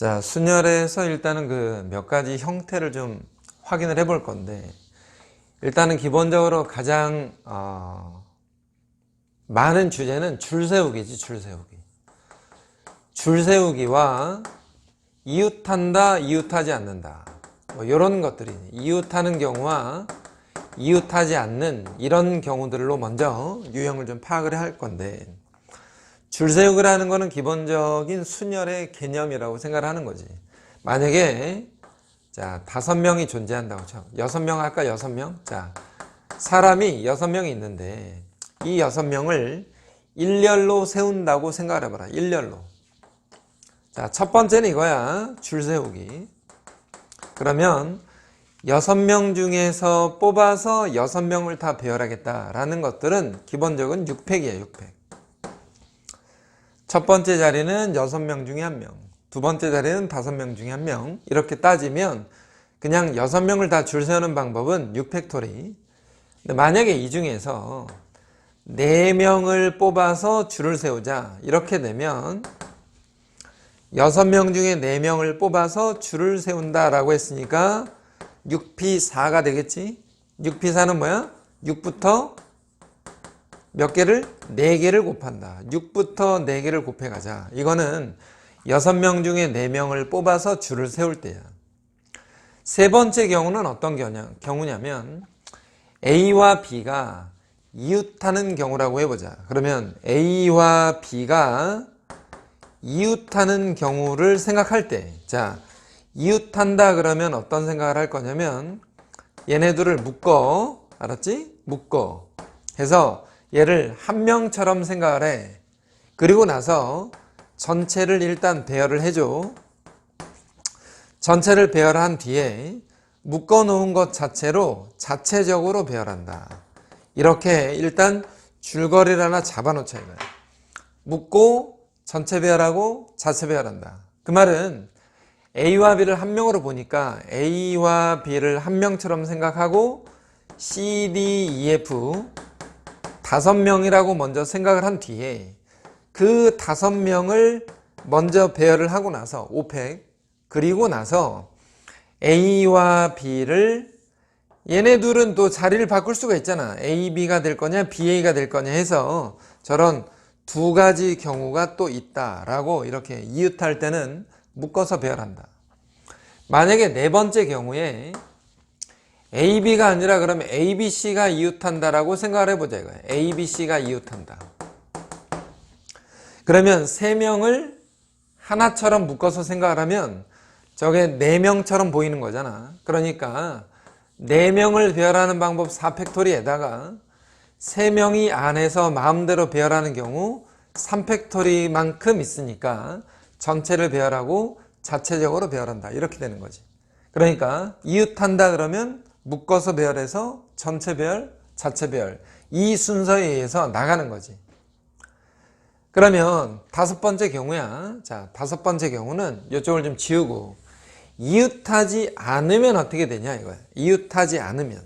자, 순열에서 일단은 그 몇 가지 형태를 좀 확인을 해 볼 건데, 일단은 기본적으로 가장 많은 주제는 줄세우기지. 줄세우기와 이웃한다, 이웃하지 않는다, 뭐 이런 것들이 이웃하는 경우와 이웃하지 않는 이런 경우들로 먼저 유형을 좀 파악을 할 건데, 줄세우기라는 거는 기본적인 순열의 개념이라고 생각을 하는 거지. 만약에 자 5명이 존재한다고 쳐. 6명 할까? 6명? 자, 사람이 6명이 있는데 이 6명을 일렬로 세운다고 생각을 해봐라. 일렬로. 자, 첫 번째는 이거야. 줄세우기. 그러면 6명 중에서 뽑아서 6명을 다 배열하겠다라는 것들은 기본적인 6팩이야. 6팩. 첫 번째 자리는 6명 중에 1명, 두 번째 자리는 5명 중에 1명. 이렇게 따지면 그냥 6명을 다 줄 세우는 방법은 6팩토리. 근데 만약에 이 중에서 4명을 뽑아서 줄을 세우자 이렇게 되면 6명 중에 4명을 뽑아서 줄을 세운다라고 했으니까 6P4가 되겠지. 6P4는 뭐야? 6부터 몇 개를? 4개를 곱한다. 6부터 4개를 곱해가자. 이거는 6명 중에 4명을 뽑아서 줄을 세울 때야. 세 번째 경우는 어떤 경우냐면 A와 B가 이웃하는 경우라고 해보자. 그러면 A와 B가 이웃하는 경우를 생각할 때, 자, 이웃한다 그러면 어떤 생각을 할 거냐면 얘네들을 묶어. 알았지? 묶어. 해서 얘를 한 명처럼 생각을 해. 그리고 나서 전체를 일단 배열을 해줘. 전체를 배열한 뒤에 묶어 놓은 것 자체로 자체적으로 배열한다. 이렇게 일단 줄거리를 하나 잡아 놓자 이거야. 묶고 전체 배열하고 자체 배열한다. 그 말은 A와 B를 한 명으로 보니까 A와 B를 한 명처럼 생각하고 C, D, E, F 5명이라고 먼저 생각을 한 뒤에 그 5명을 먼저 배열을 하고 나서 5팩, 그리고 나서 A와 B를 얘네 둘은 또 자리를 바꿀 수가 있잖아. A, B가 될 거냐 BA가 될 거냐 해서 저런 두 가지 경우가 또 있다라고 이렇게 이웃할 때는 묶어서 배열한다. 만약에 네 번째 경우에 A, B가 아니라 그러면 A, B, C가 이웃한다라고 생각을 해보자 이거야. A, B, C가 이웃한다. 그러면 3명을 하나처럼 묶어서 생각을 하면 저게 4명처럼 보이는 거잖아. 그러니까 4명을 배열하는 방법 4팩토리에다가 3명이 안에서 마음대로 배열하는 경우 3팩토리만큼 있으니까 전체를 배열하고 자체적으로 배열한다. 이렇게 되는 거지. 그러니까 이웃한다 그러면 묶어서 배열해서 전체 배열, 자체 배열 이 순서에 의해서 나가는 거지. 그러면 5번째 경우야. 자, 5번째 경우는 이쪽을 좀 지우고 이웃하지 않으면 어떻게 되냐 이거야. 이웃하지 않으면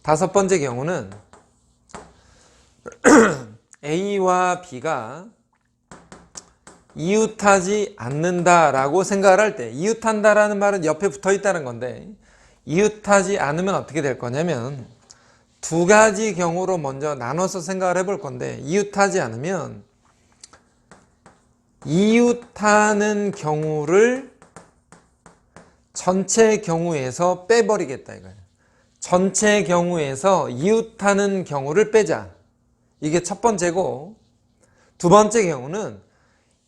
5번째 경우는 A와 B가 이웃하지 않는다라고 생각을 할 때, 이웃한다라는 말은 옆에 붙어 있다는 건데 이웃하지 않으면 어떻게 될 거냐면 두 가지 경우로 먼저 나눠서 생각을 해볼 건데, 이웃하지 않으면 이웃하는 경우를 전체 경우에서 빼버리겠다 이거예요. 전체 경우에서 이웃하는 경우를 빼자. 이게 첫 번째고, 두 번째 경우는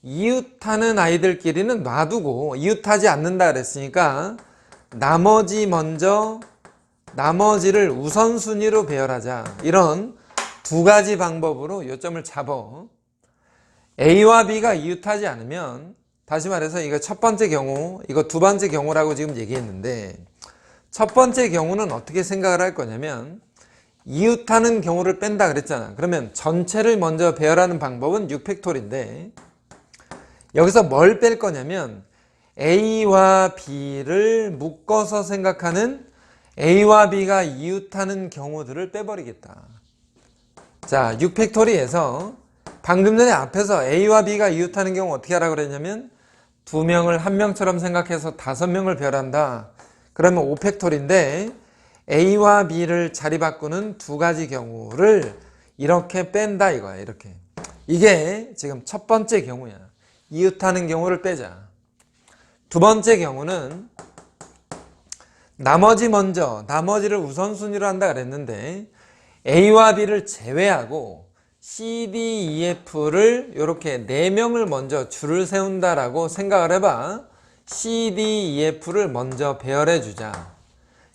이웃하는 아이들끼리는 놔두고 이웃하지 않는다 그랬으니까 나머지를 우선순위로 배열하자. 이런 두 가지 방법으로 요점을 잡어. A와 B가 이웃하지 않으면, 다시 말해서 이거 첫 번째 경우, 이거 두 번째 경우라고 지금 얘기했는데, 첫 번째 경우는 어떻게 생각을 할 거냐면 이웃하는 경우를 뺀다 그랬잖아. 그러면 전체를 먼저 배열하는 방법은 6팩토리인데 여기서 뭘 뺄 거냐면 A와 B를 묶어서 생각하는 A와 B가 이웃하는 경우들을 빼버리겠다. 자, 6팩토리에서 방금 전에 앞에서 A와 B가 이웃하는 경우 어떻게 하라고 그랬냐면 2명을 1명처럼 생각해서 5명을 배열한다. 그러면 5팩토리인데 A와 B를 자리 바꾸는 두 가지 경우를 이렇게 뺀다 이거야. 이렇게. 이게 지금 첫 번째 경우야. 이웃하는 경우를 빼자. 두 번째 경우는 나머지를 우선순위로 한다 그랬는데 A와 B를 제외하고 C, D, E, F를 이렇게 4명을 먼저 줄을 세운다라고 생각을 해봐. C, D, E, F를 먼저 배열해 주자.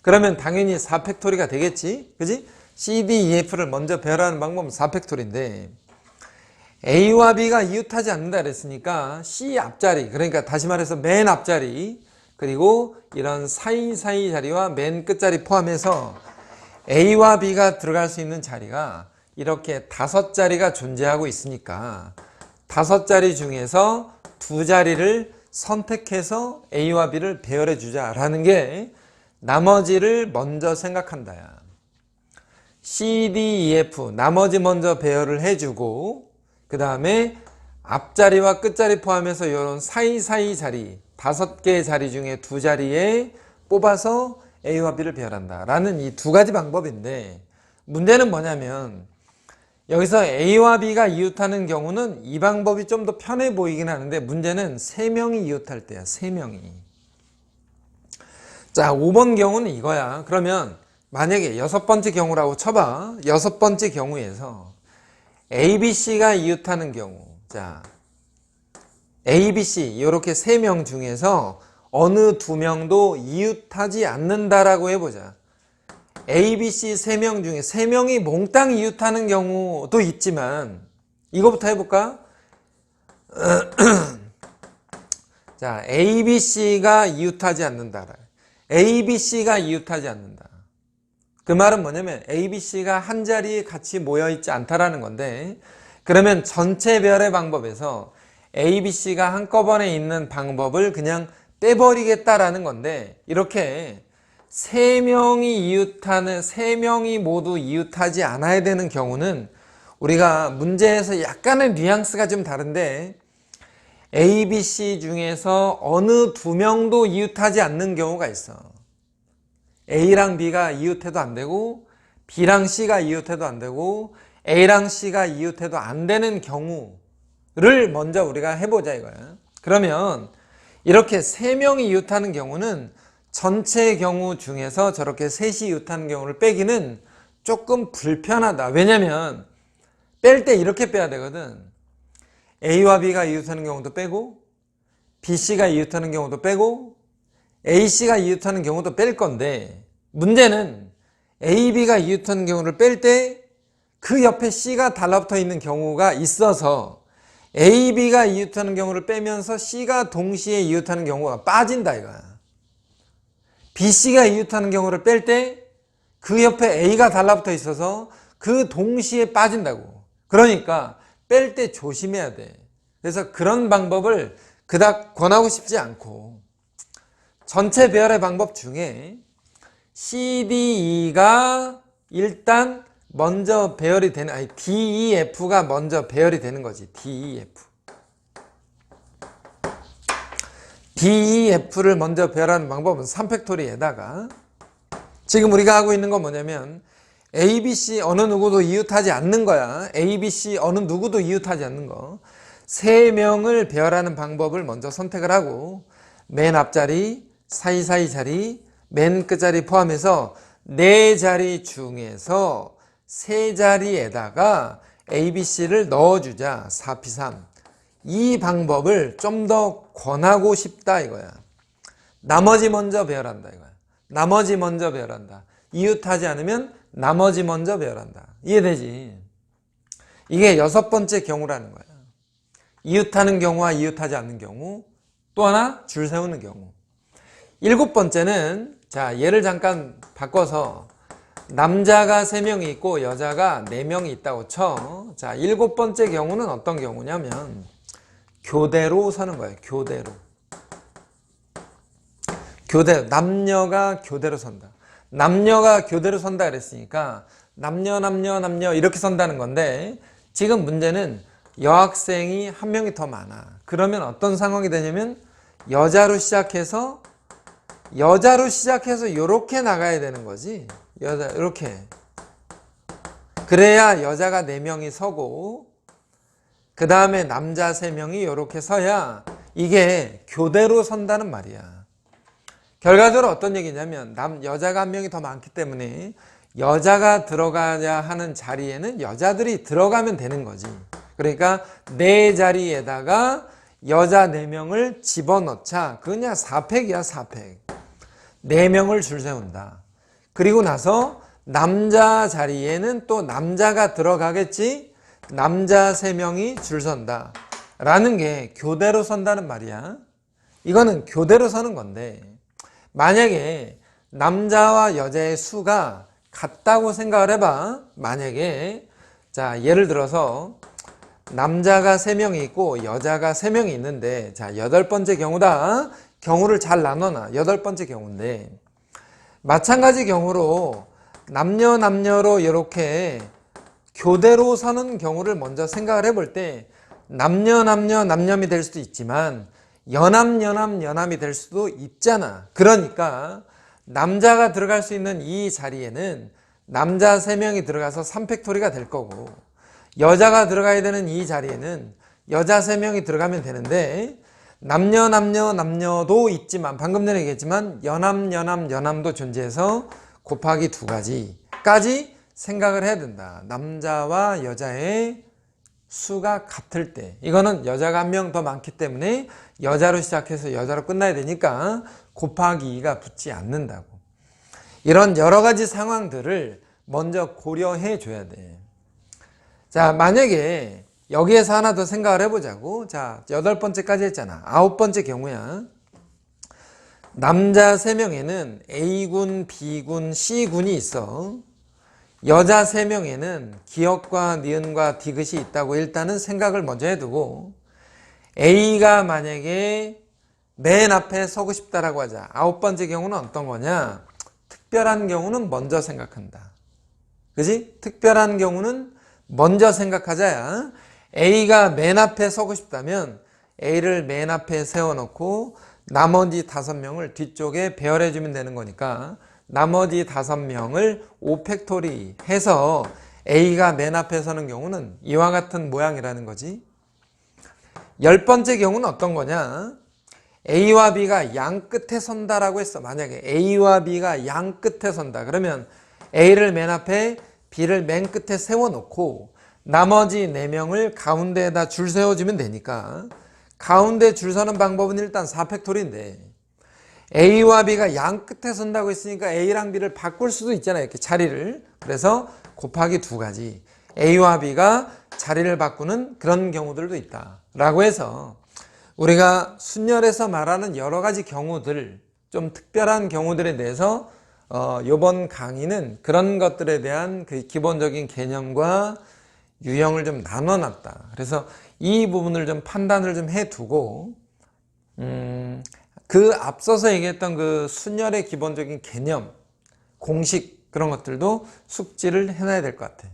그러면 당연히 4팩토리가 되겠지? 그지? C, D, E, F를 먼저 배열하는 방법은 4팩토리인데 A와 B가 이웃하지 않는다 그랬으니까 C 앞자리, 그러니까 다시 말해서 맨 앞자리, 그리고 이런 사이사이 자리와 맨 끝자리 포함해서 A와 B가 들어갈 수 있는 자리가 이렇게 5자리가 존재하고 있으니까 5자리 중에서 2자리를 선택해서 A와 B를 배열해 주자라는 게 나머지를 먼저 생각한다야. C, D, E, F 나머지 먼저 배열을 해주고 그 다음에 앞자리와 끝자리 포함해서 이런 사이사이 자리 5개의 자리 중에 2자리에 뽑아서 A와 B를 배열한다 라는 이 두 가지 방법인데 문제는 뭐냐면 여기서 A와 B가 이웃하는 경우는 이 방법이 좀 더 편해 보이긴 하는데 문제는 3명이 이웃할 때야. 3명이. 자, 5번 경우는 이거야. 그러면 만약에 6번째 경우라고 쳐봐. 6번째 경우에서 A, B, C가 이웃하는 경우. 자, A, B, C 이렇게 3명 중에서 어느 2명도 이웃하지 않는다라고 해보자. A, B, C 3명 중에 3명이 몽땅 이웃하는 경우도 있지만 이거부터 해볼까? 자, A, B, C가 이웃하지 않는다. A, B, C가 이웃하지 않는다. 그 말은 뭐냐면 A, B, C가 한 자리에 같이 모여있지 않다라는 건데 그러면 전체 배열의 방법에서 A, B, C가 한꺼번에 있는 방법을 그냥 빼버리겠다라는 건데 이렇게 3명이 모두 이웃하지 않아야 되는 경우는 우리가 문제에서 약간의 뉘앙스가 좀 다른데 A, B, C 중에서 어느 2명도 이웃하지 않는 경우가 있어. A랑 B가 이웃해도 안 되고 B랑 C가 이웃해도 안 되고 A랑 C가 이웃해도 안 되는 경우를 먼저 우리가 해보자 이거야. 그러면 이렇게 3명이 이웃하는 경우는 전체 경우 중에서 저렇게 셋이 이웃하는 경우를 빼기는 조금 불편하다. 왜냐면 뺄 때 이렇게 빼야 되거든. A와 B가 이웃하는 경우도 빼고 BC가 이웃하는 경우도 빼고 AC가 이웃하는 경우도 뺄 건데 문제는 AB가 이웃하는 경우를 뺄 때 그 옆에 C가 달라붙어 있는 경우가 있어서 AB가 이웃하는 경우를 빼면서 C가 동시에 이웃하는 경우가 빠진다 이거야. BC가 이웃하는 경우를 뺄 때 그 옆에 A가 달라붙어 있어서 그 동시에 빠진다고. 그러니까 뺄 때 조심해야 돼. 그래서 그런 방법을 그닥 권하고 싶지 않고 전체 배열의 방법 중에 C, D, E가 일단 먼저 배열이 되는, 아니 D, E, F가 먼저 배열이 되는 거지. D, E, F. D, E, F를 먼저 배열하는 방법은 3팩토리에다가 지금 우리가 하고 있는 건 뭐냐면 A, B, C 어느 누구도 이웃하지 않는 거야. A, B, C 어느 누구도 이웃하지 않는 거. 3명을 배열하는 방법을 먼저 선택을 하고 맨 앞자리, 사이사이 자리, 맨 끝자리 포함해서 4자리 중에서 3자리에다가 A, B, C를 넣어주자. 4P3. 이 방법을 좀 더 권하고 싶다 이거야. 나머지 먼저 배열한다 이거야. 나머지 먼저 배열한다. 이웃하지 않으면 나머지 먼저 배열한다. 이해되지? 이게 6번째 경우라는 거야. 이웃하는 경우와 이웃하지 않는 경우, 또 하나 줄 세우는 경우. 7번째는 자 얘를 잠깐 바꿔서 남자가 3명이 있고 여자가 4명이 있다고 쳐. 자 7번째 경우는 어떤 경우냐면 교대로 서는 거예요. 교대로. 남녀가 교대로 선다. 남녀가 교대로 선다 그랬으니까 남녀 이렇게 선다는 건데 지금 문제는 여학생이 1명이 더 많아. 그러면 어떤 상황이 되냐면 여자로 시작해서 요렇게 나가야 되는 거지. 요렇게. 그래야 여자가 4명이 서고 그 다음에 남자 3명이 요렇게 서야 이게 교대로 선다는 말이야. 결과적으로 어떤 얘기냐면 여자가 1명이 더 많기 때문에 여자가 들어가야 하는 자리에는 여자들이 들어가면 되는 거지. 그러니까 내 자리에다가 여자 4명을 집어넣자. 그냥 4팩이야 4팩. 4명을 줄 세운다. 그리고 나서 남자 자리에는 또 남자가 들어가겠지. 남자 3명이 줄 선다 라는 게 교대로 선다는 말이야. 이거는 교대로 서는 건데 만약에 남자와 여자의 수가 같다고 생각을 해봐. 만약에 자 예를 들어서 남자가 3명이 있고 여자가 3명이 있는데 자 8번째 경우다. 경우를 잘 나눠놔. 8번째 경우인데 마찬가지 경우로 남녀로 이렇게 교대로 서는 경우를 먼저 생각을 해볼 때 남녀이 될 수도 있지만 연함이 될 수도 있잖아. 그러니까 남자가 들어갈 수 있는 이 자리에는 남자 3명이 들어가서 3팩토리가 될 거고 여자가 들어가야 되는 이 자리에는 여자 3명이 들어가면 되는데 남녀도 있지만 방금 전에 얘기했지만 연함도 존재해서 곱하기 2가지까지 생각을 해야 된다. 남자와 여자의 수가 같을 때 이거는 여자가 1명 더 많기 때문에 여자로 시작해서 여자로 끝나야 되니까 곱하기 2가 붙지 않는다고. 이런 여러 가지 상황들을 먼저 고려해 줘야 돼. 자 만약에 여기에서 하나 더 생각을 해보자고. 자 8번째까지 했잖아. 9번째 경우야. 남자 3명에는 A군, B군, C군이 있어. 여자 3명에는 기역과 니은과 디귿이 있다고 일단은 생각을 먼저 해두고 A가 만약에 맨 앞에 서고 싶다라고 하자. 9번째 경우는 어떤 거냐? 특별한 경우는 먼저 생각한다. 그지? 특별한 경우는 먼저 생각하자야. A가 맨 앞에 서고 싶다면 A를 맨 앞에 세워놓고 나머지 5명을 뒤쪽에 배열해주면 되는 거니까 나머지 5명을 5팩토리 해서 A가 맨 앞에 서는 경우는 이와 같은 모양이라는 거지. 10번째 경우는 어떤 거냐? A와 B가 양 끝에 선다라고 했어. 만약에 A와 B가 양 끝에 선다. 그러면 A를 맨 앞에 B를 맨 끝에 세워놓고 나머지 4명을 가운데에다 줄 세워주면 되니까 가운데 줄 서는 방법은 일단 4팩토리인데 A와 B가 양 끝에 선다고 했으니까 A랑 B를 바꿀 수도 있잖아요. 이렇게 자리를. 그래서 곱하기 2가지. A와 B가 자리를 바꾸는 그런 경우들도 있다. 라고 해서 우리가 순열에서 말하는 여러 가지 경우들, 좀 특별한 경우들에 대해서 이번 강의는 그런 것들에 대한 그 기본적인 개념과 유형을 좀 나눠놨다. 그래서 이 부분을 좀 판단을 좀 해두고 그 앞서서 얘기했던 그 순열의 기본적인 개념, 공식 그런 것들도 숙지를 해놔야 될 것 같아.